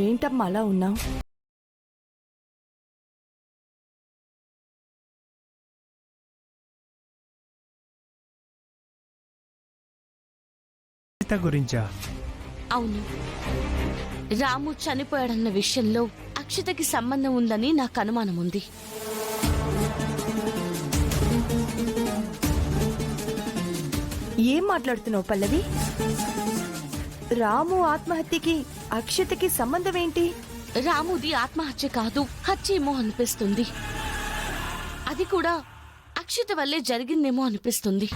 ఏంటమ్మా అలా ఉన్నావు? గురించా? అవును, రాము చనిపోయాడన్న విషయంలో అక్షతకి సంబంధం ఉందని నాకు అనుమానం ఉంది. ఏం మాట్లాడుతున్నావు పల్లవి? రాము ఆత్మహత్యకి అక్షతకి సంబంధం ఏంటి? రాముది ఆత్మహత్య కాదు, హత్యేమో అనిపిస్తుంది. అది కూడా అక్షత వల్లే జరిగిందేమో అనిపిస్తుంది.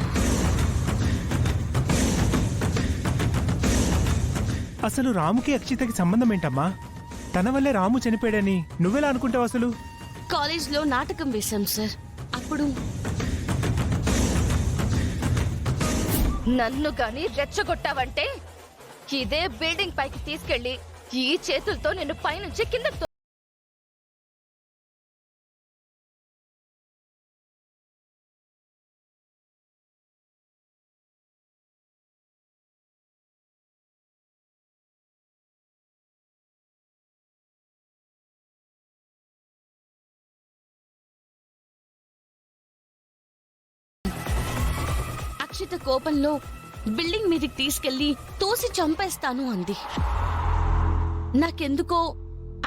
అసలు రాముకి అక్షితకి సంబంధం ఏంటమ్మా? తన వల్లే రాము చనిపోయాడని నువ్వెలా అనుకుంటావు? అసలు కాలేజ్లో నాటకం వేశాం సార్. అప్పుడు నన్ను గాని రెచ్చగొట్టావంటే ఇదే బిల్డింగ్ పైకి తీసుకెళ్లి ఈ చేతులతో నిన్ను పైనుంచి కిందకు అక్షిత కోపంలో బిల్డింగ్ మీదకి తీసుకెళ్లి తోసి చంపేస్తాను అంది. నాకెందుకో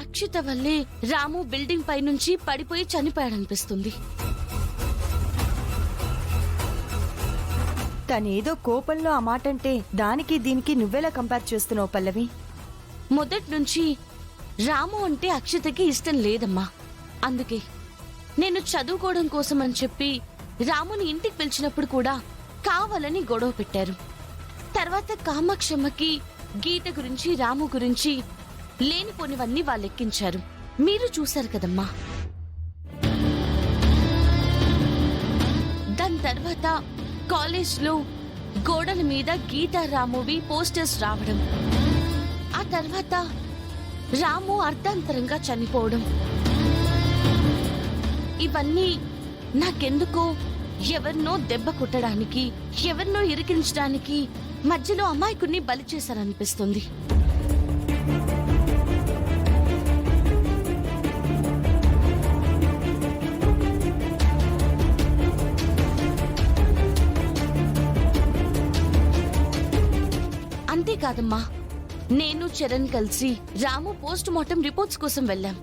అక్షిత వల్లే రాము బిల్డింగ్ పై నుంచి పడిపోయి చనిపోయాడనిపిస్తుంది. తనేదో కోపంలో ఆ మాట అంటే దానికి దీనికి నువ్వెలా కంపేర్ చేస్తున్నావు పల్లవి? మొదటి నుంచి రాము అంటే అక్షితకి ఇష్టం లేదమ్మా. అందుకే నేను చదువుకోవడం కోసం అని చెప్పి రాముని ఇంటికి పిలిచినప్పుడు కూడా కావాలని గొడవ పెట్టారు. తర్వాత కామాక్షమ్మకి గీత గురించి రాము గురించి లేనిపోనివన్నీ వాళ్ళెక్కించారు. మీరు చూశారు కదమ్మా. దాని తర్వాత కాలేజ్లో గోడల మీద గీత రామువి పోస్టర్స్ రావడం, ఆ తర్వాత రాము అర్ధాంతరంగా చనిపోవడం, ఇవన్నీ నాకెందుకో ఎవరినో దెబ్బ కొట్టడానికి, ఎవరినో ఇరికించడానికి మధ్యలో అమాయకుడిని బలి చేశారనిపిస్తుంది. అంతేకాదమ్మా, నేను చరణ్ కలిసి రాము పోస్ట్ మార్టం రిపోర్ట్స్ కోసం వెళ్ళాం.